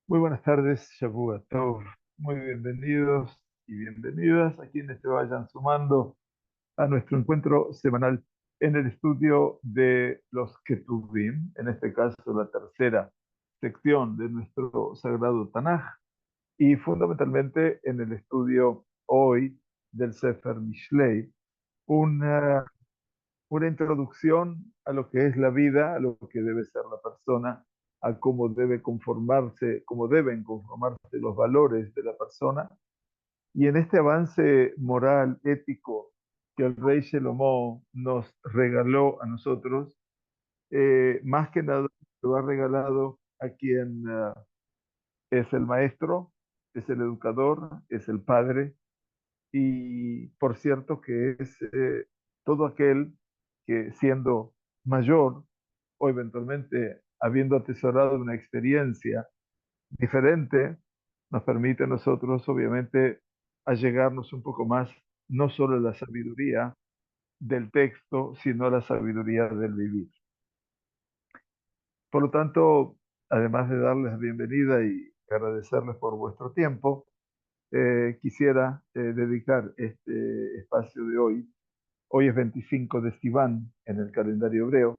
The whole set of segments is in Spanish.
Muy buenas tardes, Shavua Tov. Muy bienvenidos y bienvenidas a quienes se vayan sumando a nuestro encuentro semanal en el estudio de los Ketuvim, en este caso la tercera sección de nuestro sagrado Tanaj, y fundamentalmente en el estudio hoy del Sefer Mishlei, una una introducción a lo que es la vida, a lo que debe ser la persona, a cómo debe conformarse, cómo deben conformarse los valores de la persona. Y en este avance moral, ético, que el rey Shelomo nos regaló a nosotros, más que nada lo ha regalado a quien es el maestro, es el educador, es el padre, y por cierto que es todo aquel que siendo mayor o eventualmente habiendo atesorado una experiencia diferente, nos permite a nosotros obviamente allegarnos un poco más, no solo a la sabiduría del texto, sino a la sabiduría del vivir. Por lo tanto, además de darles la bienvenida y agradecerles por vuestro tiempo, quisiera dedicar este espacio de hoy. Hoy es 25 de Sivan en el calendario hebreo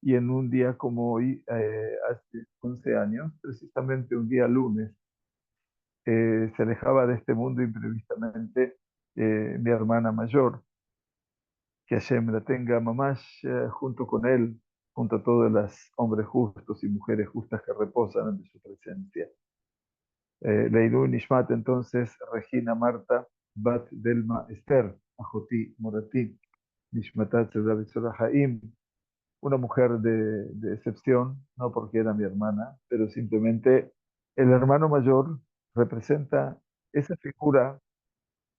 y en un día como hoy, hace 11 años, precisamente un día lunes, se alejaba de este mundo imprevistamente mi hermana mayor, que Hashem la tenga mamash junto con él, junto a todos los hombres justos y mujeres justas que reposan ante su presencia. Leilú Nishmat, entonces, Regina Marta, Bat Delma Esther, Ajoti Morati, Nishmatat David Haim, una mujer de excepción, no porque era mi hermana, pero simplemente el hermano mayor representa esa figura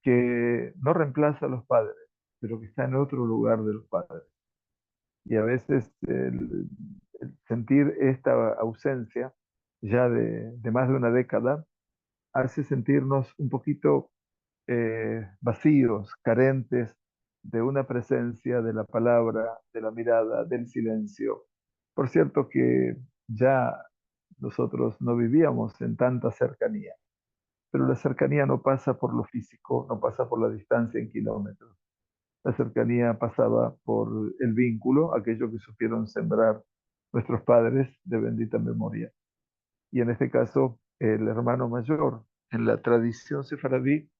que no reemplaza a los padres, pero que está en otro lugar de los padres. Y a veces el sentir esta ausencia ya de más de una década hace sentirnos un poquito vacíos, carentes de una presencia, de la palabra, de la mirada, del silencio. Por cierto que ya nosotros no vivíamos en tanta cercanía, pero la cercanía no pasa por lo físico, no pasa por la distancia en kilómetros. La cercanía pasaba por el vínculo, aquello que supieron sembrar nuestros padres de bendita memoria. Y en este caso, el hermano mayor, en la tradición sefaradí,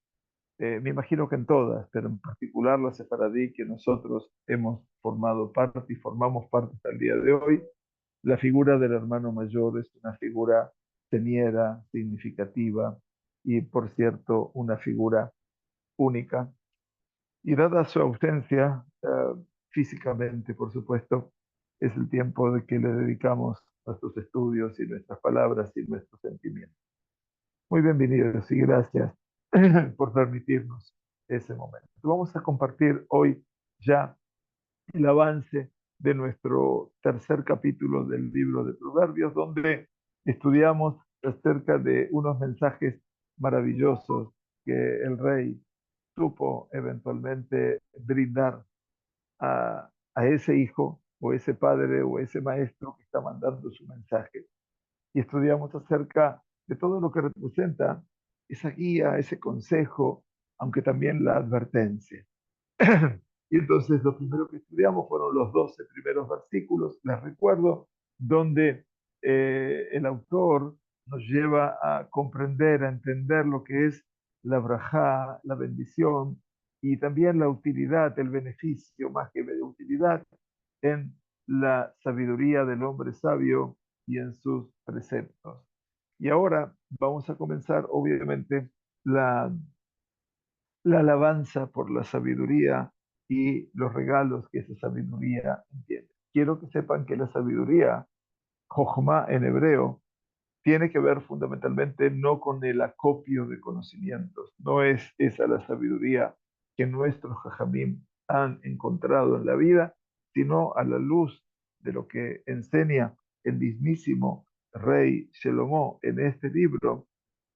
me imagino que en todas, pero en particular la sefaradí que nosotros hemos formado parte y formamos parte hasta el día de hoy, la figura del hermano mayor es una figura teniera, significativa y, por cierto, una figura única. Y dada su ausencia, físicamente, por supuesto, es el tiempo de que le dedicamos nuestros estudios y nuestras palabras y nuestros sentimientos. Muy bienvenidos y gracias por permitirnos ese momento. Vamos a compartir hoy ya el avance de nuestro tercer capítulo del libro de Proverbios, donde estudiamos acerca de unos mensajes maravillosos que el rey supo eventualmente brindar a ese hijo o ese padre o ese maestro que está mandando su mensaje. Y estudiamos acerca de todo lo que representa esa guía, ese consejo, aunque también la advertencia. Y entonces lo primero que estudiamos fueron los 12 primeros versículos, les recuerdo, donde el autor nos lleva a comprender, a entender lo que es la brajá, la bendición y también la utilidad, el beneficio, más que de utilidad, en la sabiduría del hombre sabio y en sus preceptos. Y ahora vamos a comenzar, obviamente, la la alabanza por la sabiduría y los regalos que esa sabiduría entiende. Quiero que sepan que la sabiduría, Jochma en hebreo, tiene que ver fundamentalmente no con el acopio de conocimientos, no es esa la sabiduría que nuestros jajamim han encontrado en la vida, sino a la luz de lo que enseña el mismísimo rey Shelomo en este libro.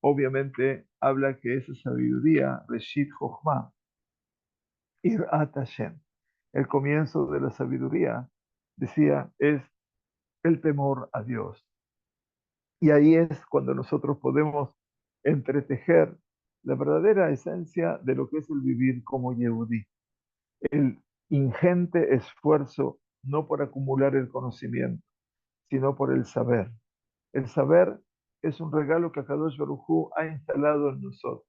Obviamente habla que esa sabiduría, Reshit Jochma, Irat Hashem, el comienzo de la sabiduría, decía, es el temor a Dios. Y ahí es cuando nosotros podemos entretejer la verdadera esencia de lo que es el vivir como Yehudí. El ingente esfuerzo no por acumular el conocimiento, sino por el saber. El saber es un regalo que Akadosh Baruj Hu ha instalado en nosotros.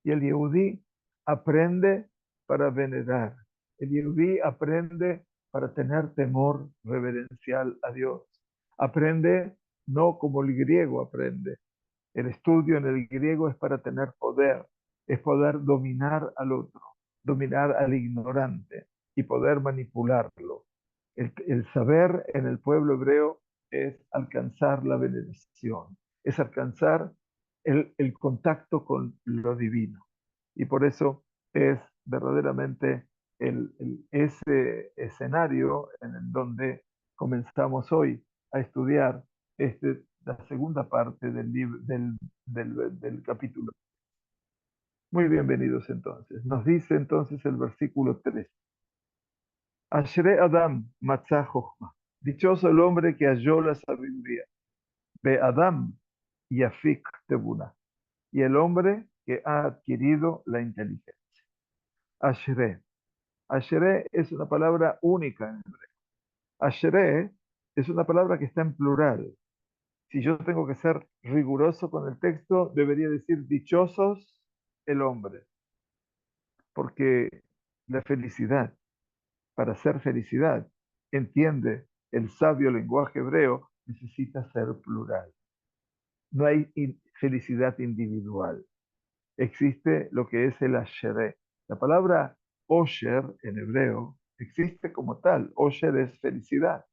Y el Yehudí aprende para venerar. El Yehudí aprende para tener temor reverencial a Dios. Aprende no como el griego aprende. El estudio en el griego es para tener poder, es poder dominar al otro, dominar al ignorante y poder manipularlo. El saber en el pueblo hebreo es alcanzar la veneración, es alcanzar el contacto con lo divino. Y por eso es verdaderamente ese escenario en el donde comenzamos hoy a estudiar la segunda parte del, del capítulo. Muy bienvenidos entonces. Nos dice entonces el versículo 3. Ashre Adam matzah chochma. Dichoso el hombre que halló la sabiduría. Be Adam yafik tebuna. Y el hombre que ha adquirido la inteligencia. Ashre. Ashre es una palabra única en hebreo. Ashre es una palabra que está en plural. Si yo tengo que ser riguroso con el texto, debería decir dichosos el hombre, porque la felicidad, para ser felicidad, entiende el sabio lenguaje hebreo, necesita ser plural. No hay felicidad individual. Existe lo que es el asheré. La palabra osher en hebreo existe como tal. Osher es felicidad.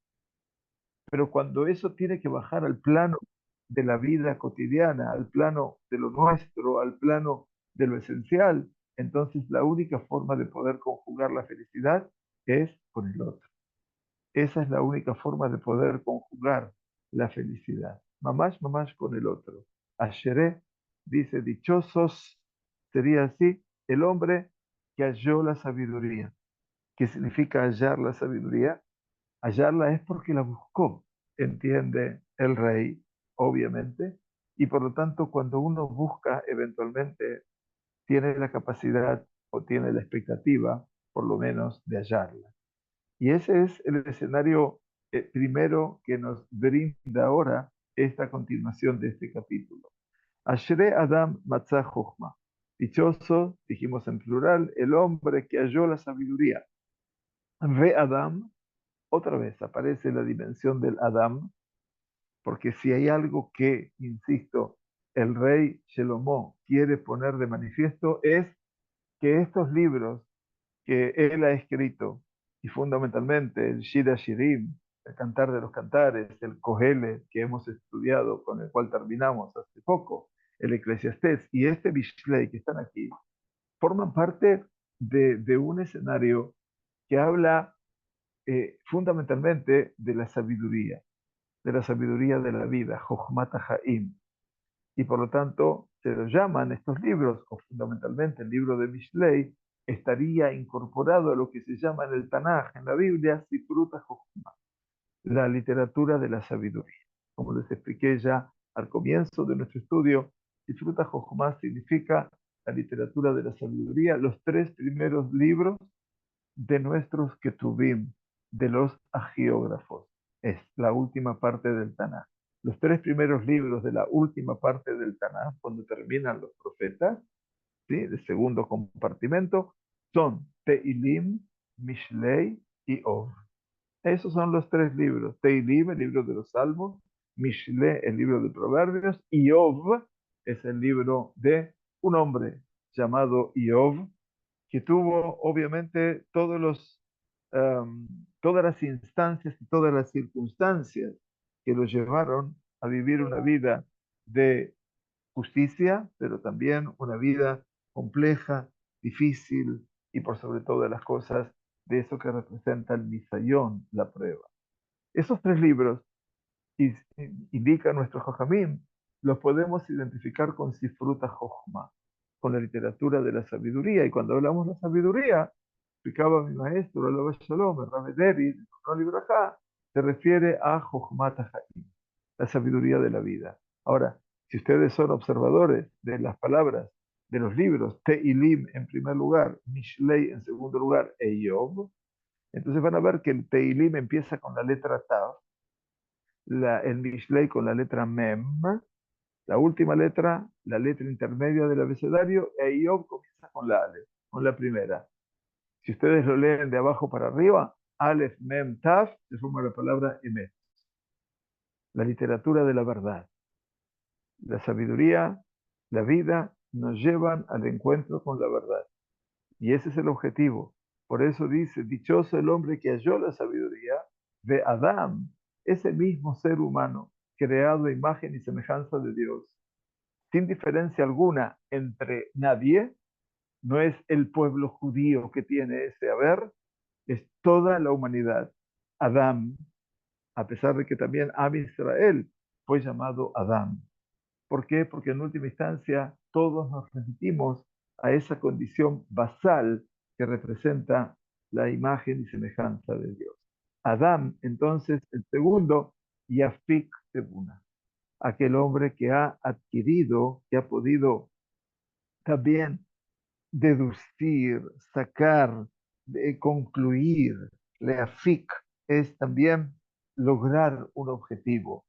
Pero cuando eso tiene que bajar al plano de la vida cotidiana, al plano de lo nuestro, al plano de lo esencial, entonces la única forma de poder conjugar la felicidad es con el otro. Esa es la única forma de poder conjugar la felicidad. Mamás con el otro. Asheré dice, dichosos, sería así, el hombre que halló la sabiduría. ¿Qué significa hallar la sabiduría? Hallarla es porque la buscó, entiende el rey, obviamente, y por lo tanto cuando uno busca, eventualmente tiene la capacidad o tiene la expectativa, por lo menos, de hallarla. Y ese es el escenario primero que nos brinda ahora esta continuación de este capítulo. Ashre Adam Matzah Chochma. Dichoso, dijimos en plural, el hombre que halló la sabiduría. Ve Adam, otra vez aparece la dimensión del Adam, porque si hay algo que, insisto, el rey Shelomo quiere poner de manifiesto es que estos libros que él ha escrito, y fundamentalmente el Shira Shirim, el Cantar de los Cantares, el Kohele que hemos estudiado, con el cual terminamos hace poco, el Eclesiastés y este Mishlei que están aquí, forman parte de un escenario que habla fundamentalmente de la sabiduría de la vida, Jochmat Haim. Y por lo tanto, se lo llaman estos libros, o fundamentalmente el libro de Mishlei, estaría incorporado a lo que se llama en el Tanaj, en la Biblia, Sifruta Jochma, la literatura de la sabiduría. Como les expliqué ya al comienzo de nuestro estudio, Sifruta Jochma significa la literatura de la sabiduría, los tres primeros libros de nuestros Ketubim, de los agiógrafos. Es la última parte del Tanaj. Los tres primeros libros de la última parte del Tanaj, cuando terminan los profetas, ¿sí? El segundo compartimento, son Teilim, Mishlei y Ov. Esos son los tres libros. Teilim, el libro de los Salmos, Mishlei, el libro de Proverbios, y Ov es el libro de un hombre llamado Iov, que tuvo obviamente um, todas las instancias y todas las circunstancias que lo llevaron a vivir una vida de justicia, pero también una vida compleja, difícil y por sobre todas las cosas de eso que representa el misayón, la prueba. Esos tres libros y indica nuestro Jajamim, los podemos identificar con Sifruta Jochma, con la literatura de la sabiduría. Y cuando hablamos de la sabiduría, explicaba mi maestro, Alaba Shalom, el Rabbi David, en el libro acá, se refiere a Jochmat Haim. la sabiduría de la vida. Ahora, si ustedes son observadores de las palabras de los libros, Te'ilim en primer lugar, Mishlei en segundo lugar, e Job, entonces van a ver que el Te'ilim empieza con la letra Tav, el Mishlei con la letra Mem, la última letra, la letra intermedia del abecedario, e Job comienza con la Aleph, con la primera. Si ustedes lo leen de abajo para arriba, Aleph, Mem, Tav, se suma la palabra Emet, la literatura de la verdad. La sabiduría, la vida nos llevan al encuentro con la verdad. Y ese es el objetivo. Por eso dice, dichoso el hombre que halló la sabiduría de Adán, ese mismo ser humano, creado a imagen y semejanza de Dios, sin diferencia alguna entre nadie. No es el pueblo judío que tiene ese haber, es toda la humanidad. Adán, a pesar de que también Am Israel fue llamado Adán. ¿Por qué? Porque en última instancia todos nos remitimos a esa condición basal que representa la imagen y semejanza de Dios. Adán, entonces, el segundo, Yafik Tebuna, aquel hombre que ha adquirido, que ha podido también deducir, sacar, concluir. Leafik es también lograr un objetivo.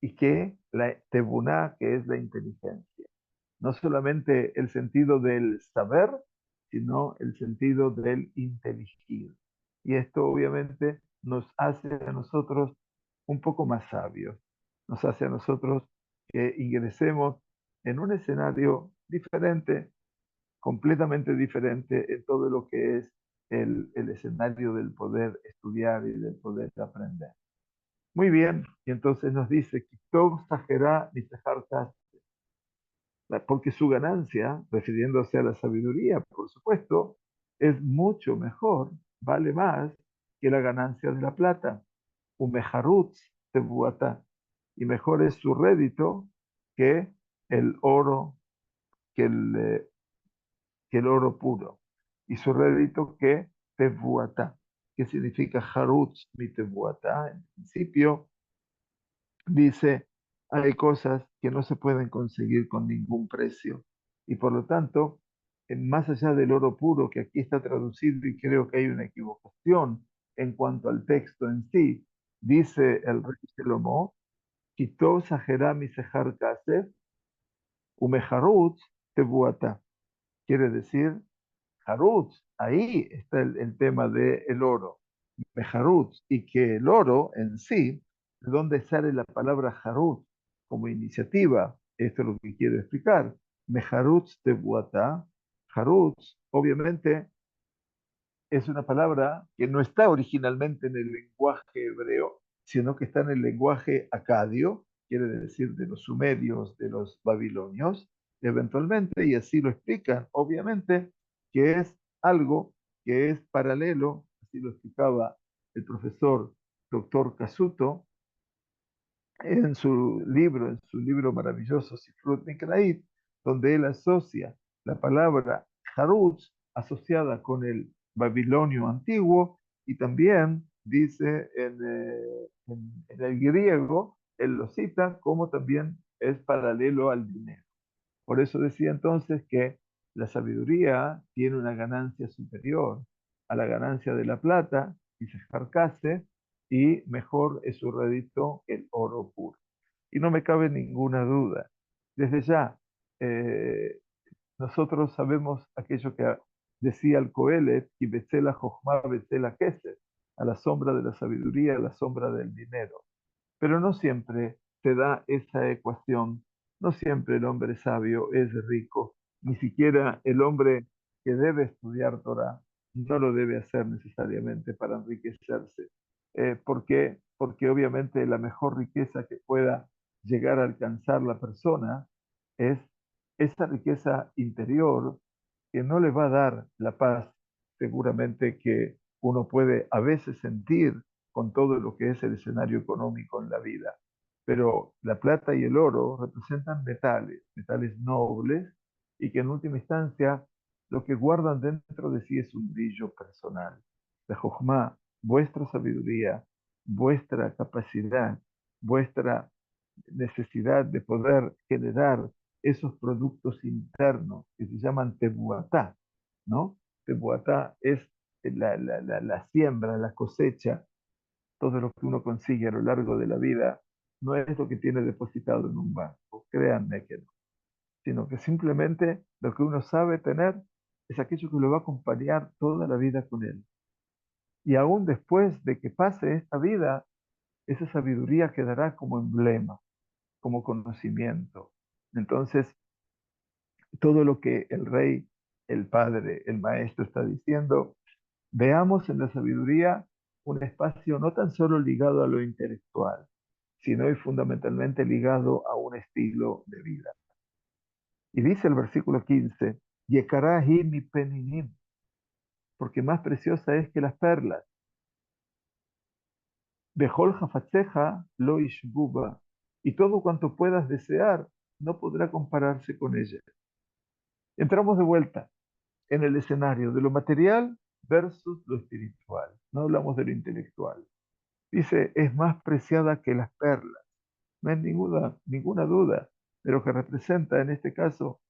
Y que la tebuná, que es la inteligencia. No solamente el sentido del saber, sino el sentido del inteligir. Y esto obviamente nos hace a nosotros un poco más sabios. Nos hace a nosotros que ingresemos en un escenario diferente, completamente diferente en todo lo que es el escenario del poder estudiar y del poder aprender. Muy bien, y entonces nos dice, Kitov Sajerá ni Sejartas, porque su ganancia, refiriéndose a la sabiduría, por supuesto, es mucho mejor, vale más que la ganancia de la plata. Umejarutz tebuata, y mejor es su rédito que el oro, que el oro puro, y su rédito que tebuata. ¿Qué significa harutz mi tebuata? En principio, dice, hay cosas que no se pueden conseguir con ningún precio. Y por lo tanto, más allá del oro puro, que aquí está traducido y creo que hay una equivocación en cuanto al texto en sí, dice el rey Salomón, Kitov Sajerami Sejar Kasef, Umeharutz Tebuata. Quiere decir, Harutz, ahí está el tema del oro. Mejarutz, y que el oro en sí, de dónde sale la palabra Harutz como iniciativa, esto es lo que quiero explicar. Mejarutz de Buatá, Harutz, obviamente, es una palabra que no está originalmente en el lenguaje hebreo, sino que está en el lenguaje acadio, quiere decir de los sumerios, de los babilonios, eventualmente, y así lo explican, obviamente, que es algo que es paralelo, así lo explicaba el profesor doctor Casuto en su libro maravilloso Sifrut Mikrait, donde él asocia la palabra Harutz asociada con el babilonio antiguo y también dice en el griego, él lo cita como también es paralelo al dinero. Por eso decía entonces que la sabiduría tiene una ganancia superior a la ganancia de la plata, y se carcase, y mejor es su rédito que el oro puro. Y no me cabe ninguna duda. Desde ya, eh, nosotros sabemos aquello que decía el Coelet, y Betzela Jochma, Betzela Kesed, a la sombra de la sabiduría, a la sombra del dinero. Pero no siempre se da esa ecuación, no siempre el hombre sabio es rico, ni siquiera el hombre que debe estudiar Torah no lo debe hacer necesariamente para enriquecerse. ¿Por qué? Porque obviamente la mejor riqueza que pueda llegar a alcanzar la persona es esa riqueza interior que no le va a dar la paz seguramente que uno puede a veces sentir con todo lo que es el escenario económico en la vida. Pero la plata y el oro representan metales, metales nobles, y que en última instancia lo que guardan dentro de sí es un brillo personal. La Jochma, vuestra sabiduría, vuestra capacidad, vuestra necesidad de poder generar esos productos internos que se llaman tebuatá, ¿no? Tebuatá es la siembra, la cosecha, todo lo que uno consigue a lo largo de la vida, no es lo que tiene depositado en un banco, créanme que no, sino que simplemente lo que uno sabe tener es aquello que lo va a acompañar toda la vida con él. Y aún después de que pase esta vida, esa sabiduría quedará como emblema, como conocimiento. Entonces, todo lo que el rey, el padre, el maestro está diciendo, veamos en la sabiduría un espacio no tan solo ligado a lo intelectual, sino y fundamentalmente ligado a un estilo de vida. Y dice el versículo 15, Yekarahi mi peninim, porque más preciosa es que las perlas. Bejol jafatzeja lo ishbuba, y todo cuanto puedas desear no podrá compararse con ella. Entramos de vuelta en el escenario de lo material versus lo espiritual. No hablamos de lo intelectual. Dice, es más preciada que las perlas. No hay ninguna duda de lo que representa en este caso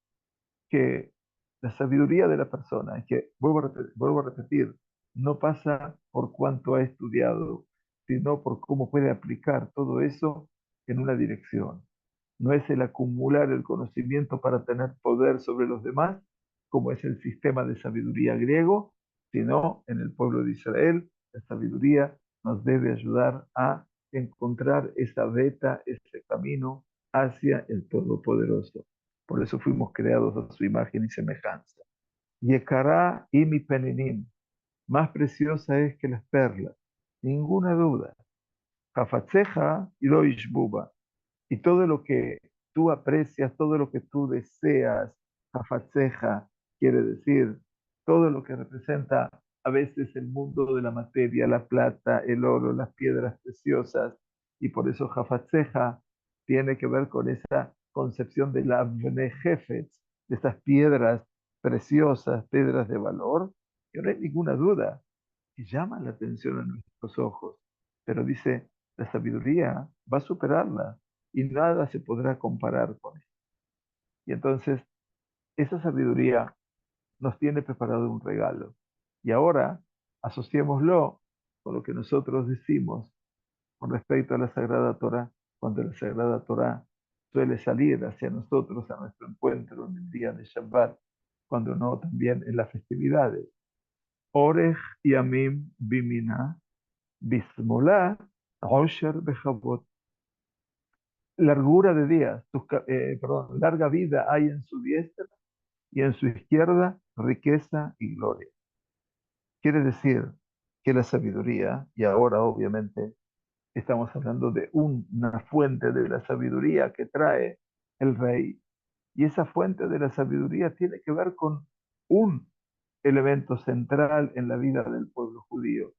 que la sabiduría de la persona, es que, vuelvo a repetir, no pasa por cuánto ha estudiado, sino por cómo puede aplicar todo eso en una dirección. No es el acumular el conocimiento para tener poder sobre los demás, como es el sistema de sabiduría griego, sino en el pueblo de Israel, la sabiduría nos debe ayudar a encontrar esa beta, ese camino hacia el Todopoderoso. Por eso fuimos creados a su imagen y semejanza. Yekará y mi peninim, más preciosa es que las perlas, ninguna duda. Jafatzeja y lo ishbuba, y todo lo que tú aprecias, todo lo que tú deseas, Hafatzeja, quiere decir todo lo que representa a veces el mundo de la materia, la plata, el oro, las piedras preciosas, y por eso Hafatzeja tiene que ver con esa concepción de la Jefetz, de esas piedras preciosas, piedras de valor, que no hay ninguna duda, que llaman la atención a nuestros ojos, pero dice, la sabiduría va a superarla y nada se podrá comparar con él. Y entonces, esa sabiduría nos tiene preparado un regalo. Y ahora, asociémoslo con lo que nosotros decimos con respecto a la Sagrada Torá, cuando la Sagrada Torá suele salir hacia nosotros a nuestro encuentro en el día de Shabbat, cuando no también en las festividades. Orej yamim bimina, bismolá, osher bechavot. Largura de días, perdón, larga vida hay en su diestra y en su izquierda riqueza y gloria. Quiere decir que la sabiduría, y ahora obviamente estamos hablando de una fuente de la sabiduría que trae el rey, y esa fuente de la sabiduría tiene que ver con un elemento central en la vida del pueblo judío.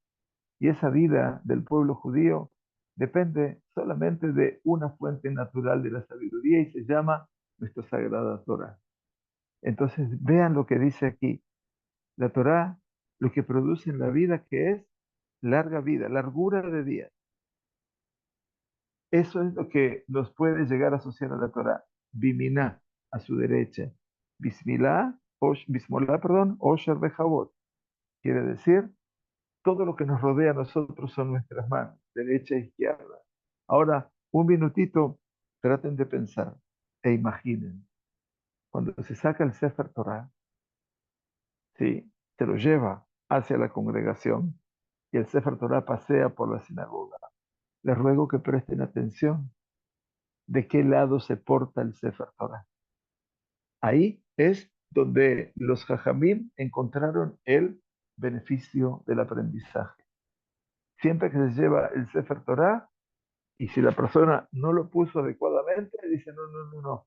Y esa vida del pueblo judío depende solamente de una fuente natural de la sabiduría y se llama nuestra Sagrada Torah. Entonces vean lo que dice aquí. La Torah lo que produce en la vida que es larga vida, largura de días. Eso es lo que nos puede llegar a asociar a la Torah. Biminá, a su derecha. Bismillah, Bismollah, perdón, Osher Bechavot. Quiere decir todo lo que nos rodea a nosotros son nuestras manos, derecha e izquierda. Ahora, un minutito, traten de pensar e imaginen. Cuando se saca el Sefer Torah, ¿sí? Se lo lleva hacia la congregación y el Sefer Torah pasea por la sinagoga. Les ruego que presten atención de qué lado se porta el Sefer Torah. Ahí es donde los Jajamim encontraron el beneficio del aprendizaje. Siempre que se lleva el Sefer Torah, y si la persona no lo puso adecuadamente, dice, no, no, no, no,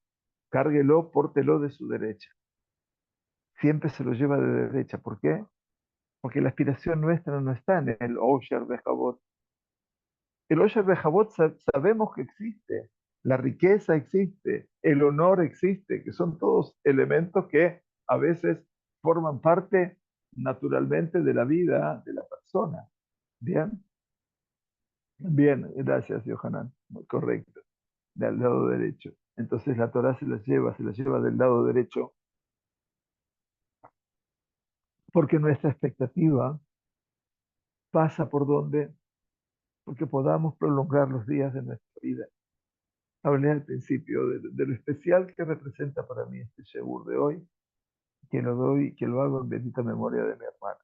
cárguelo, pórtelo de su derecha. Siempre se lo lleva de derecha. ¿Por qué? Porque la aspiración nuestra no está en el Osher Bechavot. El Osher Bechavot sabemos que existe, la riqueza existe, el honor existe, que son todos elementos que a veces forman parte naturalmente de la vida de la persona. ¿Bien? Bien, gracias, Johanan. Correcto. del lado derecho. Entonces la Torá se la lleva del lado derecho, porque nuestra expectativa pasa por donde, porque podamos prolongar los días de nuestra vida. Hablé al principio de lo especial que representa para mí este Shebur de hoy, que lo hago en bendita memoria de mi hermana.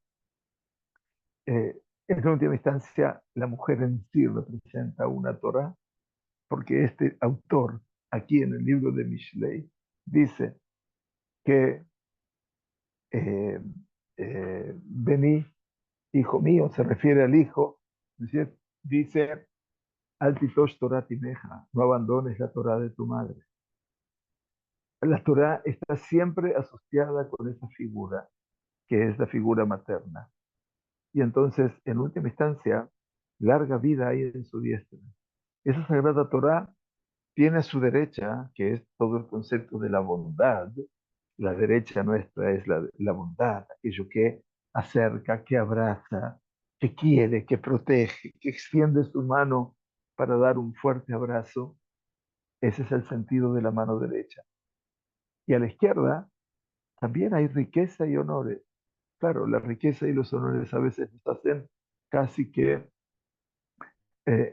En última instancia, la mujer en sí representa una Torá, porque este autor, aquí en el libro de Mishlei, dice que vení, hijo mío, se refiere al hijo, ¿no es cierto? Dice, al titosh Torah timeja, no abandones la Torah de tu madre. La Torah está siempre asociada con esa figura, que es la figura materna. Y entonces, en última instancia, larga vida hay en su diestra. Esa sagrada Torah tiene a su derecha, que es todo el concepto de la bondad. La derecha nuestra es la bondad, aquello que acerca, que abraza, que quiere, que protege, que extiende su mano para dar un fuerte abrazo. Ese es el sentido de la mano derecha. Y a la izquierda también hay riqueza y honores. Claro, la riqueza y los honores a veces nos hacen casi que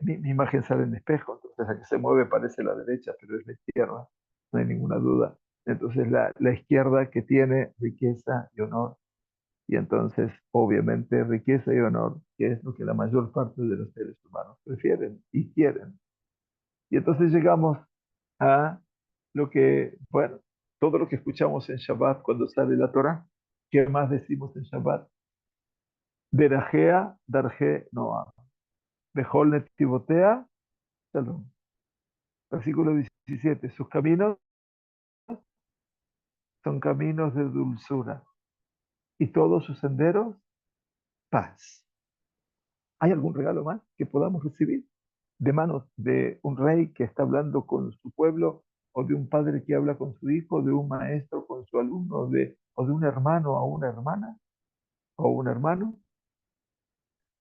mi imagen sale en espejo, entonces la que se mueve parece la derecha, pero es la izquierda, no hay ninguna duda. Entonces la izquierda que tiene riqueza y honor, y entonces obviamente riqueza y honor, que es lo que la mayor parte de los seres humanos prefieren y quieren. Y entonces llegamos a lo que, bueno, todo lo que escuchamos en Shabbat cuando sale la Torah. ¿Qué más decimos en Shabbat? Derajea, darje, noah. Bejol netivotea, shalom. Versículo 17. Sus caminos son caminos de dulzura y todos sus senderos, paz. ¿Hay algún regalo más que podamos recibir de manos de un rey que está hablando con su pueblo, o de un padre que habla con su hijo, de un maestro con su alumno, o de un hermano a una hermana o un hermano?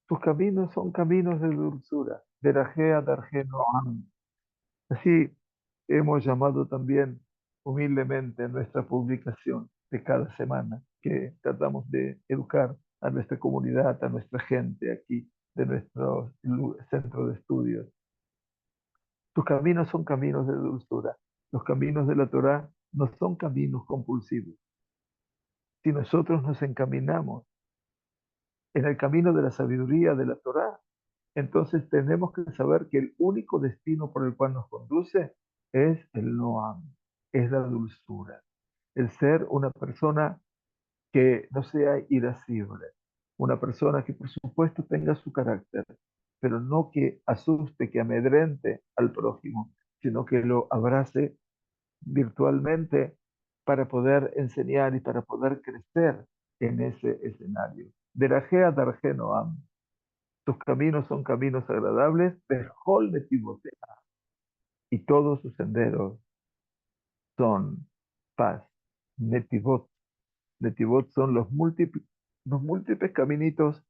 Tus caminos son caminos de dulzura. Derajea darje noam. Así hemos llamado también humildemente a nuestra publicación de cada semana, que tratamos de educar a nuestra comunidad, a nuestra gente aquí de nuestro centro de estudios. Tus caminos son caminos de dulzura. Los caminos de la Torá no son caminos compulsivos. Si nosotros nos encaminamos en el camino de la sabiduría de la Torá, entonces tenemos que saber que el único destino por el cual nos conduce es el Noam, es la dulzura, el ser una persona que no sea irascible, una persona que por supuesto tenga su carácter, pero no que asuste, que amedrente al prójimo, sino que lo abrace virtualmente para poder enseñar y para poder crecer en ese escenario. Derajea darje Noam. Tus caminos son caminos agradables, Bejol netivotea, y todos sus senderos son paz. Netivot. Netivot son los múltiples caminitos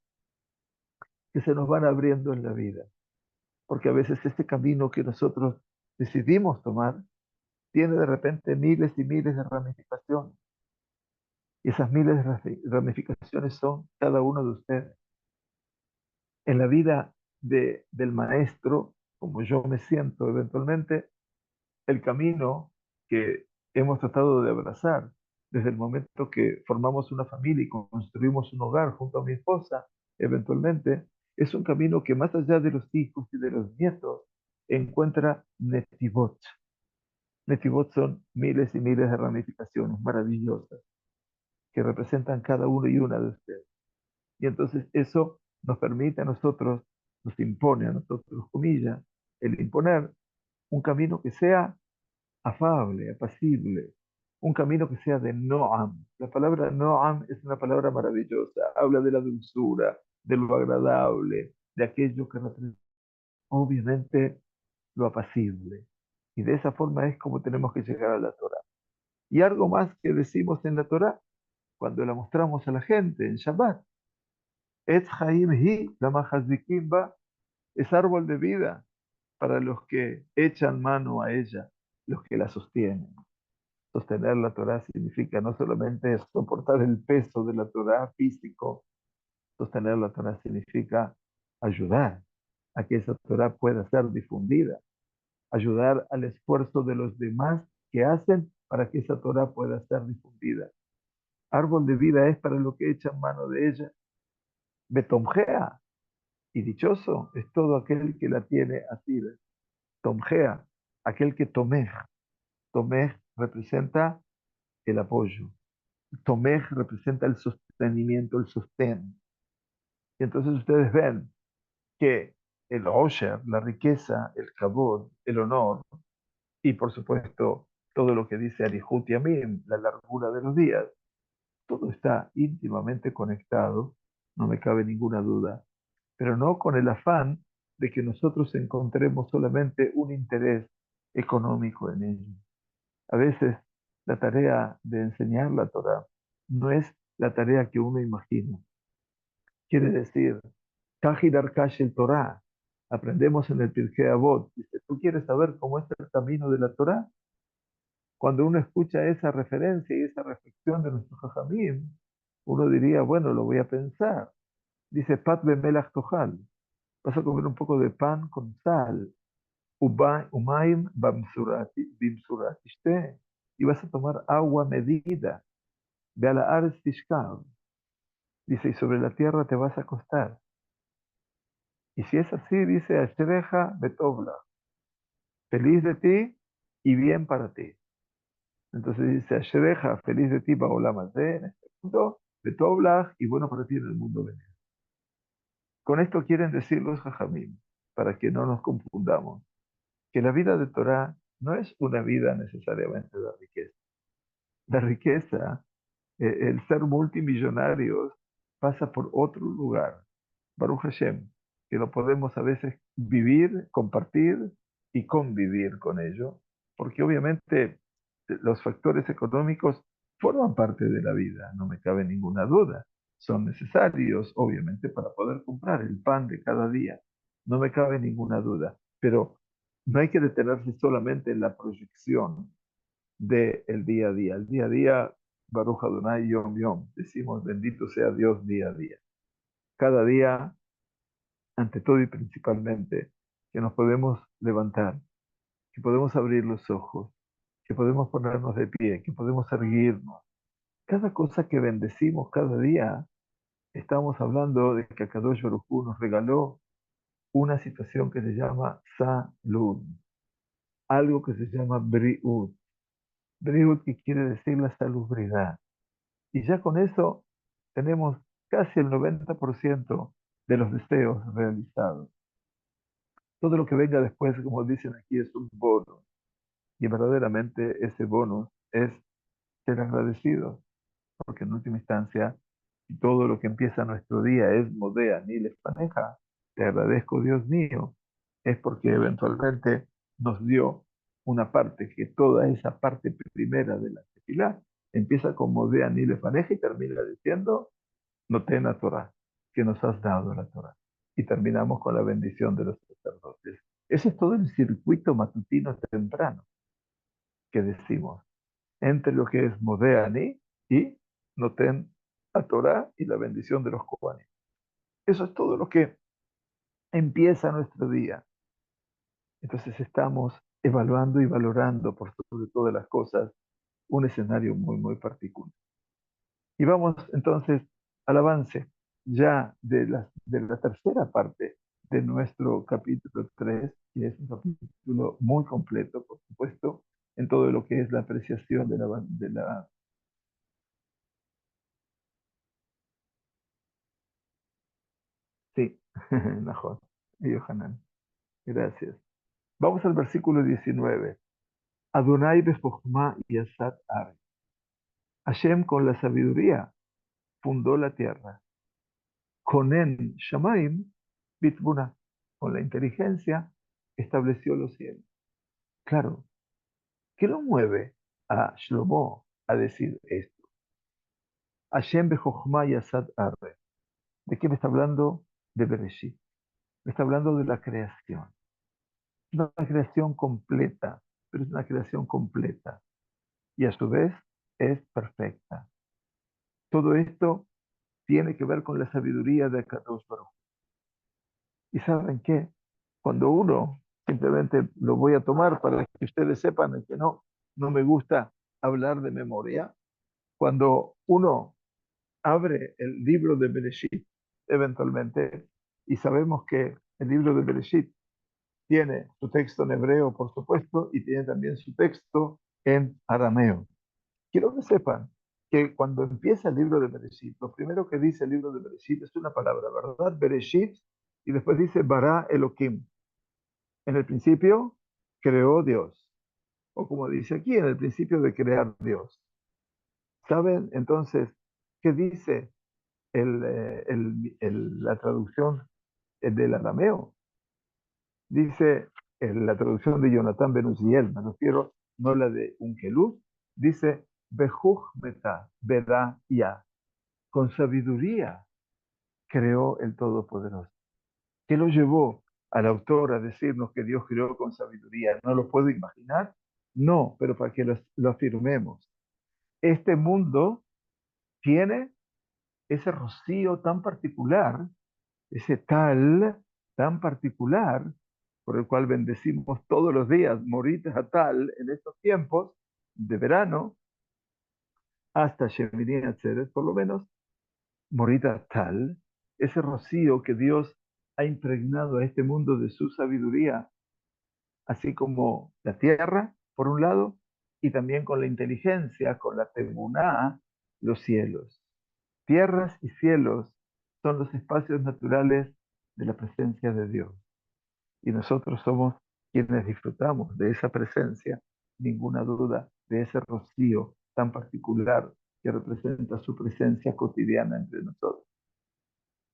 que se nos van abriendo en la vida. Porque a veces este camino que nosotros decidimos tomar tiene de repente miles y miles de ramificaciones. Y esas miles de ramificaciones son cada uno de ustedes. En la vida del maestro, como yo me siento eventualmente, el camino que hemos tratado de abrazar desde el momento que formamos una familia y construimos un hogar junto a mi esposa, eventualmente, es un camino que más allá de los hijos y de los nietos, encuentra netivot. Netivot son miles y miles de ramificaciones maravillosas que representan cada uno y una de ustedes. Y entonces eso nos permite a nosotros, nos impone a nosotros, comillas, el imponer un camino que sea afable, apacible, un camino que sea de Noam. La palabra Noam es una palabra maravillosa, habla de la dulzura, de lo agradable, de aquello que representa, obviamente, lo apacible. Y de esa forma es como tenemos que llegar a la Torah. Y algo más que decimos en la Torah, cuando la mostramos a la gente en Shabbat, Etz Chaim Hi, la Mahazikim Ba, es árbol de vida. para los que echan mano a ella, los que la sostienen. Sostener la Torá significa no solamente soportar el peso de la Torá físico, sostener la Torá significa ayudar a que esa Torá pueda ser difundida, ayudar al esfuerzo de los demás que hacen para que esa Torá pueda ser difundida. Árbol de vida es para los que echan mano de ella. Betomgea, y dichoso es todo aquel que la tiene así. Tomgea, aquel que tomej. Tomej representa el apoyo. Tomej representa el sostenimiento, el sostén. Y entonces ustedes ven que el osher, la riqueza, el kabod, el honor, y por supuesto todo lo que dice Arihut Yamim, la largura de los días, todo está íntimamente conectado, no me cabe ninguna duda, pero no con el afán de que nosotros encontremos solamente un interés económico en ello. A veces la tarea de enseñar la Torah no es la tarea que uno imagina. Quiere decir, Kaji Darkash el Torah. Aprendemos en el Pirkei Avot. Dice, ¿tú quieres saber cómo es el camino de la Torah? Cuando uno escucha esa referencia y esa reflexión de nuestro Jajamim, uno diría, bueno, lo voy a pensar. Dice, Pat bemelach tochal. Vas a comer un poco de pan con sal. Umaim bimsurat ishte. Y vas a tomar agua medida. Ve a la aretz tishkav. Dice, y sobre la tierra te vas a acostar. Y si es así, dice, Ashreja betovla. Feliz de ti y bien para ti. Entonces dice, Ashreja, feliz de ti, Baolam Hazé, en este mundo, betovla, y bueno para ti en el mundo venidero. Con esto quieren decir los Jajamim, para que no nos confundamos, que la vida de Torah no es una vida necesariamente de riqueza. La riqueza, el ser multimillonarios, pasa por otro lugar. Baruch Hashem, que lo podemos a veces vivir, compartir y convivir con ello, porque obviamente los factores económicos forman parte de la vida, no me cabe ninguna duda. Son necesarios, obviamente, para poder comprar el pan de cada día, no me cabe ninguna duda, pero no hay que detenerse solamente en la proyección del día a día. El día a día, Baruch Adonai Yom Yom, decimos bendito sea Dios día a día. Cada día, ante todo y principalmente, que nos podemos levantar, que podemos abrir los ojos, que podemos ponernos de pie, que podemos erguirnos. Cada cosa que bendecimos cada día, estamos hablando de que Akadosh Baruj Hu nos regaló una situación que se llama salud, algo que se llama briut. Briut que quiere decir la salubridad. Y ya con eso tenemos casi el 90% de los deseos realizados. Todo lo que venga después, como dicen aquí, es un bono. Y verdaderamente ese bono es ser agradecido, porque en última instancia, si todo lo que empieza nuestro día es modea ni les maneja, te agradezco, Dios mío, es porque eventualmente nos dio una parte, que toda esa parte primera de la tefilá empieza con modea ni les maneja y termina diciendo, no la Torah, que nos has dado la Torah. Y terminamos con la bendición de los sacerdotes. Ese es todo el circuito matutino temprano que decimos, entre lo que es Modeani y Noten a Torah y la bendición de los Kohanim. Eso es todo lo que empieza nuestro día. Entonces estamos evaluando y valorando por sobre todas las cosas un escenario muy, muy particular. Y vamos entonces al avance ya de la tercera parte de nuestro capítulo 3, que es un capítulo muy completo, por supuesto, en todo lo que es la apreciación de la. Sí, Nahon y Yohanan. Gracias. Vamos al versículo 19. Adonai bejochma y asat are. Hashem con la sabiduría fundó la tierra. Konen Shamaim Bitbuna. Con la inteligencia estableció los cielos. Claro, ¿qué lo mueve a Shlomo a decir esto? Hashem bejochma y asat are. ¿De qué me está hablando? De Bereshit. Me está hablando de la creación. una creación completa, pero es una creación completa y a su vez es perfecta. Todo esto tiene que ver con la sabiduría de Kadosh Baruj. ¿Y saben qué? Cuando uno, simplemente lo voy a tomar para que ustedes sepan que no me gusta hablar de memoria, cuando uno abre el libro de Bereshit, eventualmente, y sabemos que el libro de Bereshit tiene su texto en hebreo, por supuesto, y tiene también su texto en arameo. Quiero que sepan que cuando empieza el libro de Bereshit, lo primero que dice el libro de Bereshit es una palabra, ¿verdad? Bereshit, y después dice Bara Elohim. En el principio creó Dios, o como dice aquí, en el principio de crear Dios. ¿Saben entonces qué dice la traducción del arameo? Dice la traducción de Jonathan Ben Uziel, me refiero no la de Unkelú, dice Bejuj Meta, Beda Ya, con sabiduría creó el Todopoderoso. ¿Qué lo llevó al autor a decirnos que Dios creó con sabiduría? ¿No lo puedo imaginar? No, pero para que lo afirmemos. Este mundo tiene ese rocío tan particular, ese tal tan particular, por el cual bendecimos todos los días, Morita tal, en estos tiempos de verano, hasta Shemini Atzeret, por lo menos, Morita tal, ese rocío que Dios ha impregnado a este mundo de su sabiduría, así como la tierra, por un lado, y también con la inteligencia, con la temuná, los cielos. Tierras y cielos son los espacios naturales de la presencia de Dios. Y nosotros somos quienes disfrutamos de esa presencia, ninguna duda, de ese rocío tan particular que representa su presencia cotidiana entre nosotros.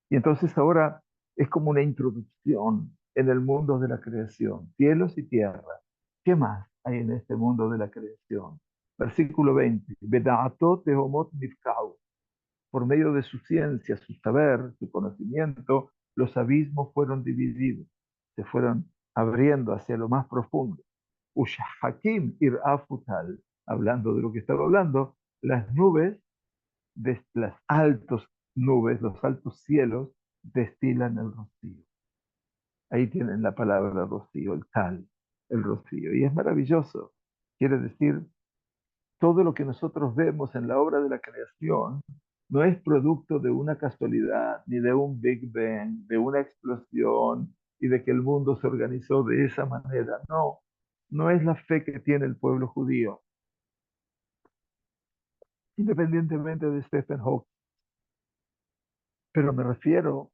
Y entonces ahora es como una introducción en el mundo de la creación, cielos y tierra. ¿Qué más hay en este mundo de la creación? Versículo 20. Beda'atot tehomot nifkau. Por medio de su ciencia, su saber, su conocimiento, los abismos fueron divididos, se fueron abriendo hacia lo más profundo. Ushahakim ir'afutal, hablando de lo que estaba hablando, las nubes, de las altas nubes, los altos cielos, destilan el rocío. Ahí tienen la palabra rocío, el tal, el rocío. Y es maravilloso. Quiere decir, todo lo que nosotros vemos en la obra de la creación no es producto de una casualidad, ni de un Big Bang, de una explosión y de que el mundo se organizó de esa manera. No, no es la fe que tiene el pueblo judío, independientemente de Stephen Hawking. Pero me refiero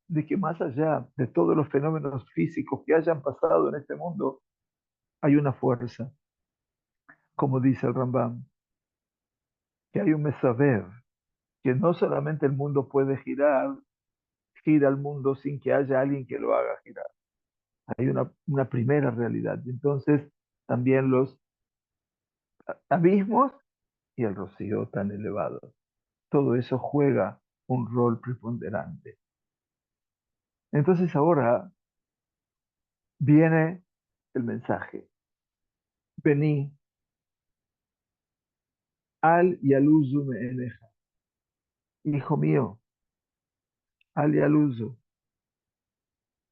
de que más allá de todos los fenómenos físicos que hayan pasado en este mundo, hay una fuerza, como dice el Rambam, que hay un mesaber, que no solamente el mundo puede girar, gira el mundo sin que haya alguien que lo haga girar. Hay una primera realidad. Y entonces también los abismos y el rocío tan elevado. Todo eso juega un rol preponderante. Entonces ahora viene el mensaje. Vení, al yaluzu me eneja. Hijo mío, al yaluzu.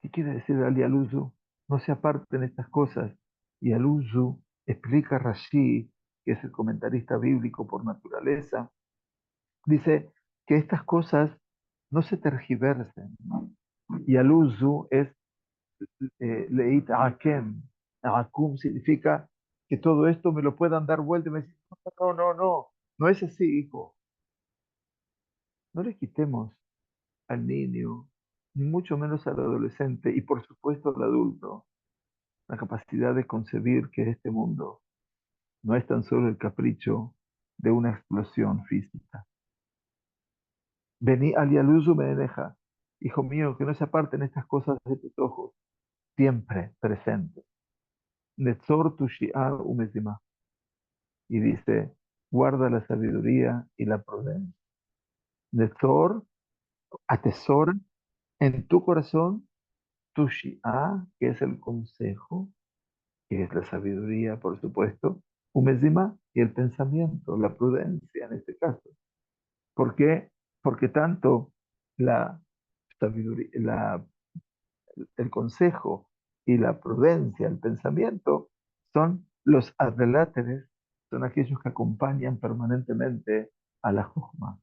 ¿Qué quiere decir al yaluzu? No se aparten estas cosas. Y Yaluzu explica Rashi, que es el comentarista bíblico por naturaleza, dice que estas cosas no se tergiversen. Y aluzu es leit akem. Akum significa que todo esto me lo puedan dar vuelta y me dicen, no es así, hijo. No le quitemos al niño, ni mucho menos al adolescente y por supuesto al adulto, la capacidad de concebir que este mundo no es tan solo el capricho de una explosión física. Vení al yaluzu me deja, hijo mío, que no se aparten estas cosas de tus ojos, siempre presente. Netzor tu shi'ar umezima. Y dice, guarda la sabiduría y la prudencia. Netzor, atesora en tu corazón Tushia, que es el consejo, que es la sabiduría, por supuesto, Umezima, y el pensamiento, la prudencia en este caso. ¿Por qué? Porque tanto la sabiduría, el consejo y la prudencia, el pensamiento, son los adláteres, son aquellos que acompañan permanentemente a la Jojma.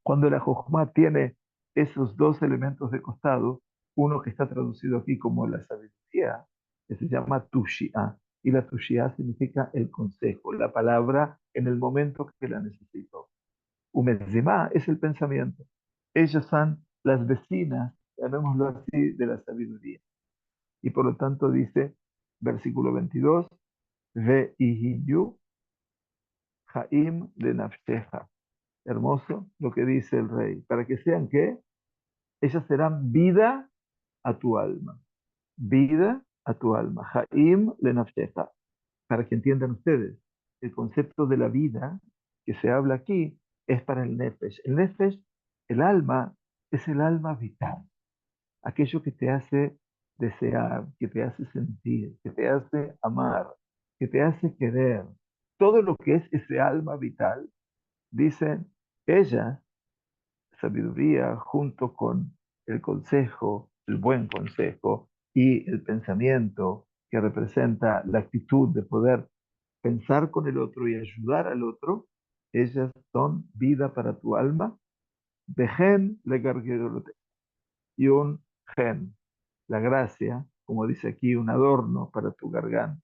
Cuando la Jojma tiene esos dos elementos de costado, uno que está traducido aquí como la sabiduría, que se llama Tushia, y la Tushia significa el consejo, la palabra en el momento que la necesito. Umezimá es el pensamiento. Ellas son las vecinas, llamémoslo así, de la sabiduría. Y por lo tanto dice, versículo 22, Ve ihiyu haim de nafsheja. Hermoso lo que dice el rey. Para que sean que ellas serán vida a tu alma. Vida a tu alma. Haim le nafsheja. Para que entiendan ustedes, el concepto de la vida que se habla aquí es para el nefesh. El nefesh, el alma, es el alma vital. Aquello que te hace desear, que te hace sentir, que te hace amar, que te hace querer. Todo lo que es ese alma vital, dicen ella, sabiduría, junto con el consejo, el buen consejo y el pensamiento que representa la actitud de poder pensar con el otro y ayudar al otro, ellas son vida para tu alma, de gen le garguerote, y un gen, la gracia, como dice aquí, un adorno para tu garganta.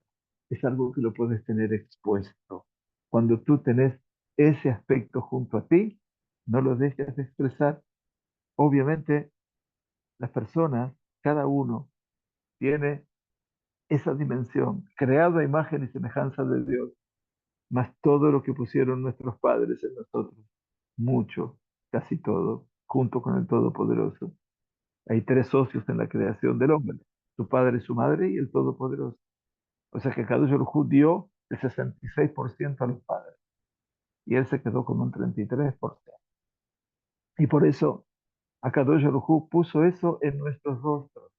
Es algo que lo puedes tener expuesto. Cuando tú tenés ese aspecto junto a ti, no lo dejes de expresar. Obviamente, las personas, cada uno, tiene esa dimensión, creada a imagen y semejanza de Dios, más todo lo que pusieron nuestros padres en nosotros, mucho, casi todo, junto con el Todopoderoso. Hay tres socios en la creación del hombre, su padre, su madre y el Todopoderoso. O sea que Kadosh Baruj Hu dio el 66% a los padres y él se quedó con un 33%. Y por eso a Kadosh Baruj Hu puso eso en nuestros rostros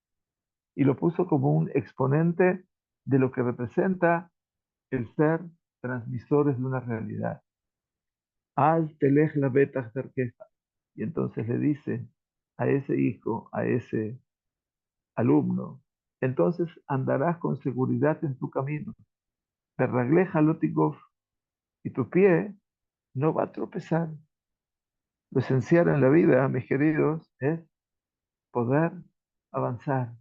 y lo puso como un exponente de lo que representa el ser transmisores de una realidad. Al telej la betach cerqueja. Y entonces le dice a ese hijo, a ese alumno, entonces andarás con seguridad en tu camino. Perragleja lotigov, y tu pie no va a tropezar. Lo esencial en la vida, mis queridos, es poder avanzar,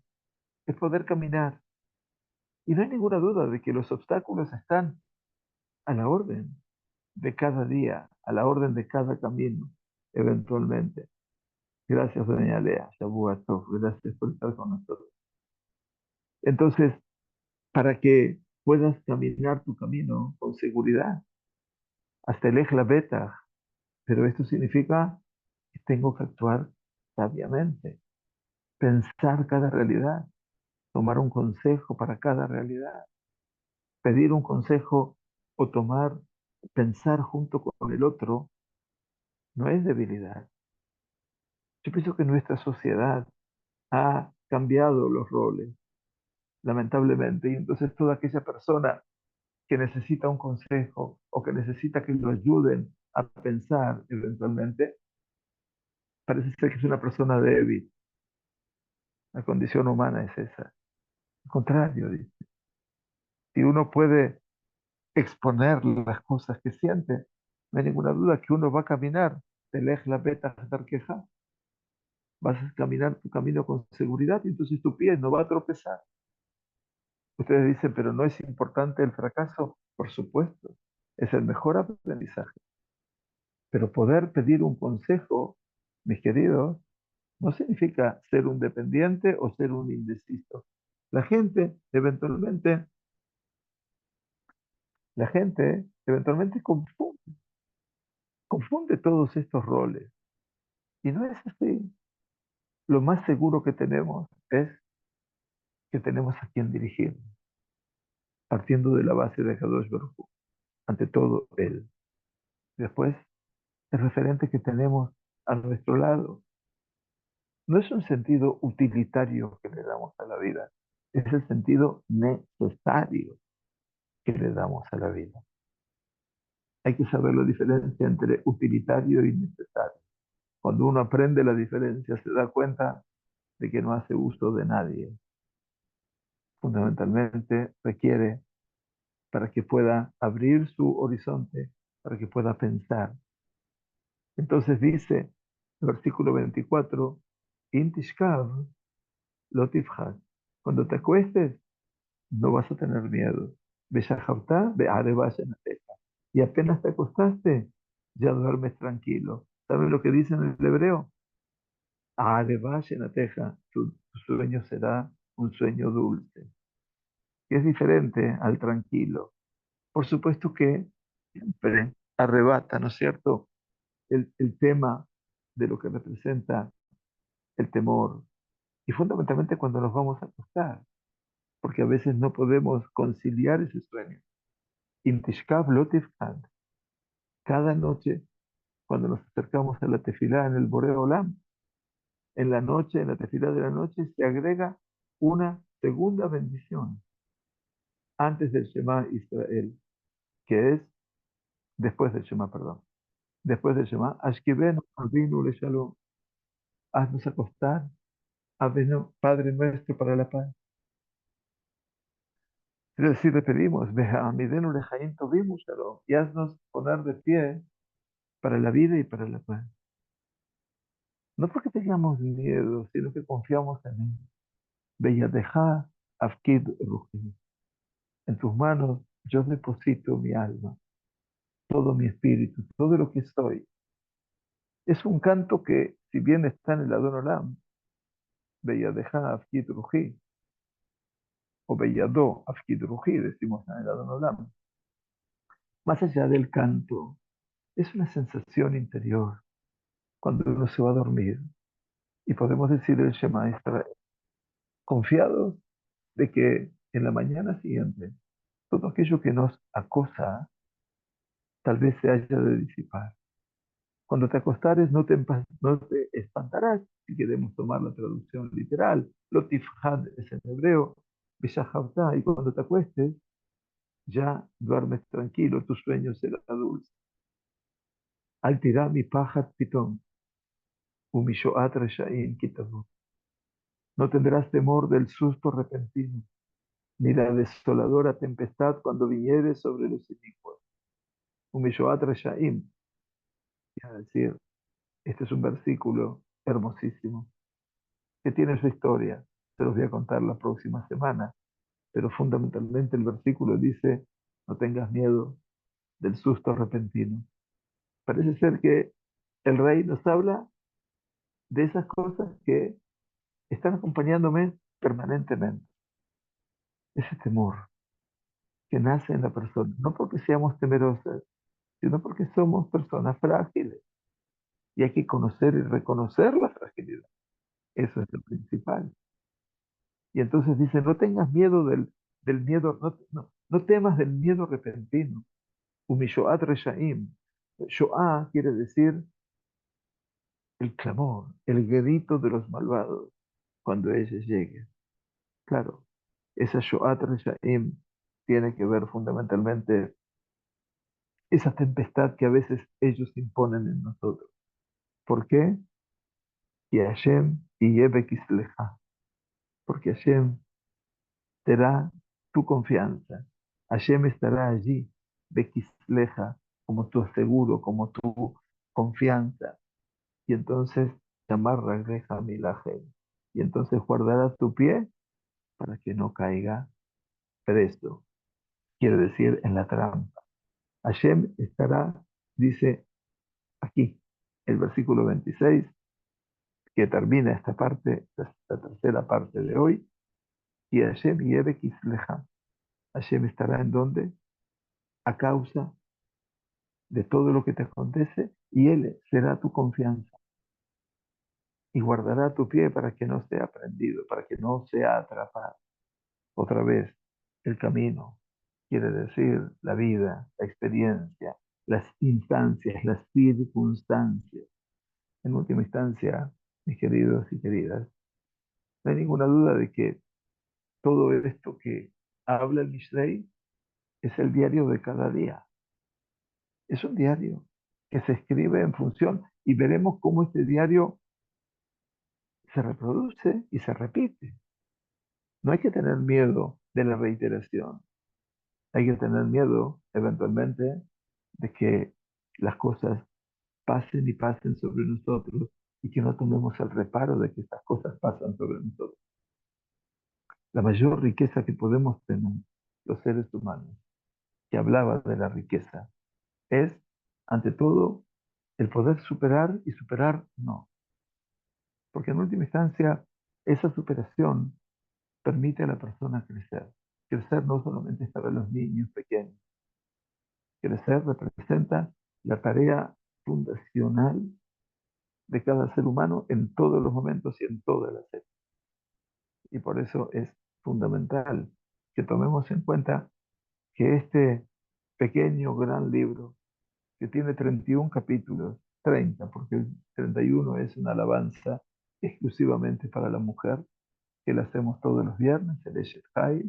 es poder caminar. Y no hay ninguna duda de que los obstáculos están a la orden de cada día, a la orden de cada camino, eventualmente. Gracias, doña Lea. Shabbat Tov. Gracias por estar con nosotros. Entonces, para que puedas caminar tu camino con seguridad, hasta el Ejla Beta, pero esto significa que tengo que actuar sabiamente, pensar cada realidad, tomar un consejo para cada realidad, pedir un consejo o tomar, pensar junto con el otro, no es debilidad. Yo pienso que nuestra sociedad ha cambiado los roles, lamentablemente, y entonces toda aquella persona que necesita un consejo o que necesita que lo ayuden a pensar eventualmente, parece ser que es una persona débil. La condición humana es esa. Al contrario, dice, si uno puede exponer las cosas que siente, no hay ninguna duda que uno va a caminar. Telej la beta queja. Vas a caminar tu camino con seguridad y entonces tu pie no va a tropezar. Ustedes dicen, pero no es importante el fracaso. Por supuesto, es el mejor aprendizaje. Pero poder pedir un consejo, mis queridos, no significa ser un dependiente o ser un indeciso. La gente eventualmente, la gente eventualmente confunde todos estos roles. Y no es así. Lo más seguro que tenemos es que tenemos a quien dirigir, partiendo de la base de Kadosh Baruj Hu, ante todo Él. Después, el referente que tenemos a nuestro lado, no es un sentido utilitario que le damos a la vida, es el sentido necesario que le damos a la vida. Hay que saber la diferencia entre utilitario y necesario. Cuando uno aprende la diferencia, se da cuenta de que no hace uso de nadie. Fundamentalmente requiere para que pueda abrir su horizonte, para que pueda pensar. Entonces dice el versículo 24, Intishkav lotifhad. Cuando te acuestes, no vas a tener miedo. Beshahavta be'areva shenateja. Y apenas te acostaste, ya duermes tranquilo. ¿Sabes lo que dice en el hebreo? Areva shenateja. Tu sueño será un sueño dulce, que es diferente al tranquilo. Por supuesto que siempre arrebata, ¿no es cierto?, el tema de lo que representa el temor. Y fundamentalmente cuando nos vamos a acostar, porque a veces no podemos conciliar ese sueño. Intishkav lo tifkan. Cada noche, cuando nos acercamos a la tefilá en el Boreo Olam, en la noche, en la tefilá de la noche, se agrega una segunda bendición antes del Shema Israel, que es después del Shema, perdón. Después del Shema, Ashkivenu Avinu le Shalom, haznos acostar, Avenu, Padre nuestro para la paz. Es decir, le pedimos, Ve'amidenu lechaim tovim Shalom, y haznos poner de pie para la vida y para la paz. No porque tengamos miedo, sino que confiamos en Él. Beyadeja afkid ruhi. En tus manos yo deposito mi alma, todo mi espíritu, todo lo que soy. Es un canto que, si bien está en el Adon Olam, Beyadeja afkid ruhi, o Beyadó afkid ruhi, decimos en el Adon Olam, más allá del canto, es una sensación interior cuando uno se va a dormir y podemos decir el Shema Israel, confiados de que en la mañana siguiente todo aquello que nos acosa tal vez se haya de disipar. Cuando te acostares no te espantarás, si queremos tomar la traducción literal. Lotifhad es en hebreo, Bishahavta, y cuando te acuestes ya duermes tranquilo, tu sueño será dulce. Al tirá mi pajat pitón, umishoat reshaim kitabu. No tendrás temor del susto repentino, ni la desoladora tempestad cuando viniere sobre los inicuos. Umishoat reshaim, es decir, este es un versículo hermosísimo que tiene su historia. Se los voy a contar la próxima semana, pero fundamentalmente el versículo dice, no tengas miedo del susto repentino. Parece ser que el rey nos habla de esas cosas que están acompañándome permanentemente. Ese temor que nace en la persona, no porque seamos temerosas, sino porque somos personas frágiles y hay que conocer y reconocer la fragilidad. Eso es lo principal. Y entonces dice, no tengas miedo del miedo, no temas del miedo repentino. Umishoat reshaim. Shoah quiere decir el clamor, el grito de los malvados cuando ellos lleguen. Claro, esa Shoat reshaim tiene que ver fundamentalmente esa tempestad que a veces ellos imponen en nosotros. ¿Por qué? Y Hashem y Kisleja. Porque Hashem será tu confianza. Hashem estará allí, Bekisleja, como tu seguro, como tu confianza. Y entonces, chamarra reja milaje. Y entonces guardarás tu pie para que no caiga preso. Quiere decir, en la trampa. Hashem estará, dice aquí, el versículo 26, que termina esta parte, la tercera parte de hoy, y Hashem y Kisleja. Hashem estará en donde, a causa de todo lo que te acontece, y Él será tu confianza y guardará tu pie para que no sea prendido, para que no sea atrapado. Otra vez, el camino quiere decir la vida, la experiencia, las instancias, las circunstancias. En última instancia, mis queridos y queridas, no hay ninguna duda de que todo esto que habla el Mishlei es el diario de cada día. Es un diario que se escribe en función y veremos cómo este diario se reproduce y se repite. No hay que tener miedo de la reiteración. Hay que tener miedo, eventualmente, de que las cosas pasen y pasen sobre nosotros y que no tomemos el reparo de que estas cosas pasan sobre nosotros. La mayor riqueza que podemos tener los seres humanos, que hablaba de la riqueza, es, ante todo, el poder superar y superar no. Porque en última instancia, esa superación permite a la persona crecer. Crecer no solamente es para los niños pequeños. Crecer representa la tarea fundacional de cada ser humano en todos los momentos y en todas las épocas. Y por eso es fundamental que tomemos en cuenta que este pequeño, gran libro, que tiene 31 capítulos, 30, porque el 31 es una alabanza exclusivamente para la mujer, que la hacemos todos los viernes, el Eshet Chai,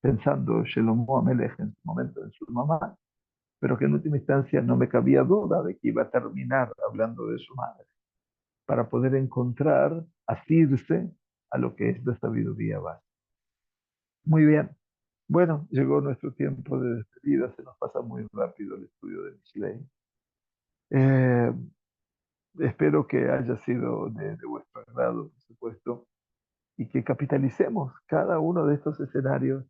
pensando Shelomo Amelech en su momento en su mamá, pero que en última instancia no me cabía duda de que iba a terminar hablando de su madre, para poder encontrar, asirse a lo que es la sabiduría básica. Muy bien. Bueno, llegó nuestro tiempo de despedida, se nos pasa muy rápido el estudio de Mishlei. Eh, Espero que haya sido de vuestro agrado, por supuesto, y que capitalicemos cada uno de estos escenarios,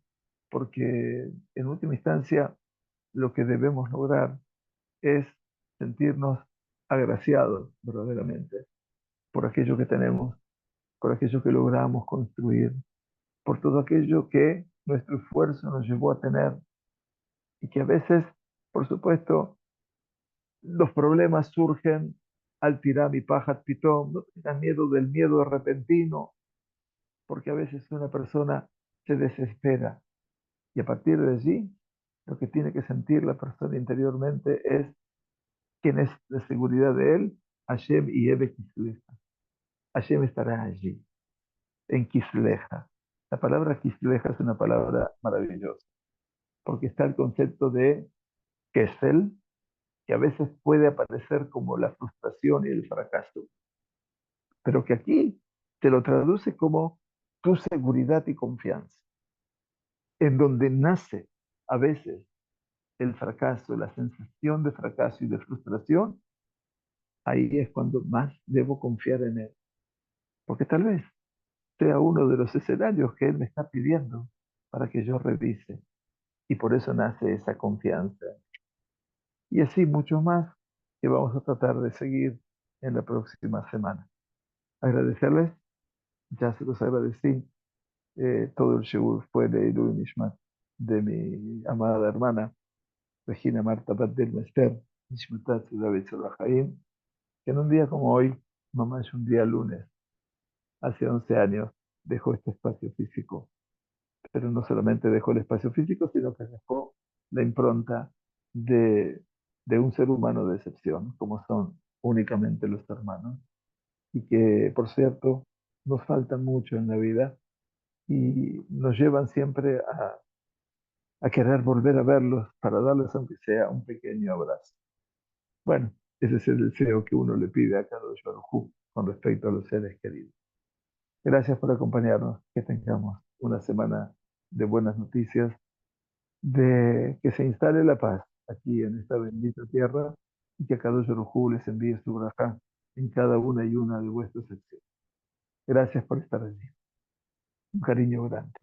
porque en última instancia lo que debemos lograr es sentirnos agraciados verdaderamente por aquello que tenemos, por aquello que logramos construir, por todo aquello que nuestro esfuerzo nos llevó a tener y que a veces, por supuesto, los problemas surgen al tirar y paja pitón. No tengan miedo del miedo repentino, porque a veces una persona se desespera y a partir de allí lo que tiene que sentir la persona interiormente es quién es la seguridad de él, Hashem y Eve Kisleja. Hashem estará allí, en Kisleja. La palabra Kisleja es una palabra maravillosa, porque está el concepto de Kesel, que a veces puede aparecer como la frustración y el fracaso, pero que aquí te lo traduce como tu seguridad y confianza, en donde nace a veces el fracaso, la sensación de fracaso y de frustración, ahí es cuando más debo confiar en Él, porque tal vez sea uno de los escenarios que Él me está pidiendo para que yo revise, y por eso nace esa confianza. Y así mucho más que vamos a tratar de seguir en la próxima semana. Agradecerles, ya se los agradecí, todo el shiur fue de Ilui Nishmat, de mi amada hermana, Regina Marta Bat del Mester, Nishmatat David Solahaim, que en un día como hoy, mamá es un día lunes, hace 11 años, dejó este espacio físico. Pero no solamente dejó el espacio físico, sino que dejó la impronta de, de un ser humano de excepción, como son únicamente los hermanos, y que, por cierto, nos faltan mucho en la vida y nos llevan siempre a querer volver a verlos para darles, aunque sea un pequeño abrazo. Bueno, ese es el deseo que uno le pide a Kadosh Baruj Hu con respecto a los seres queridos. Gracias por acompañarnos. Que tengamos una semana de buenas noticias, de que se instale la paz aquí en esta bendita tierra y que Kadosh Baruj Hu les envíe su braja en cada una y una de vuestras secciones. Gracias por estar allí. Un cariño grande.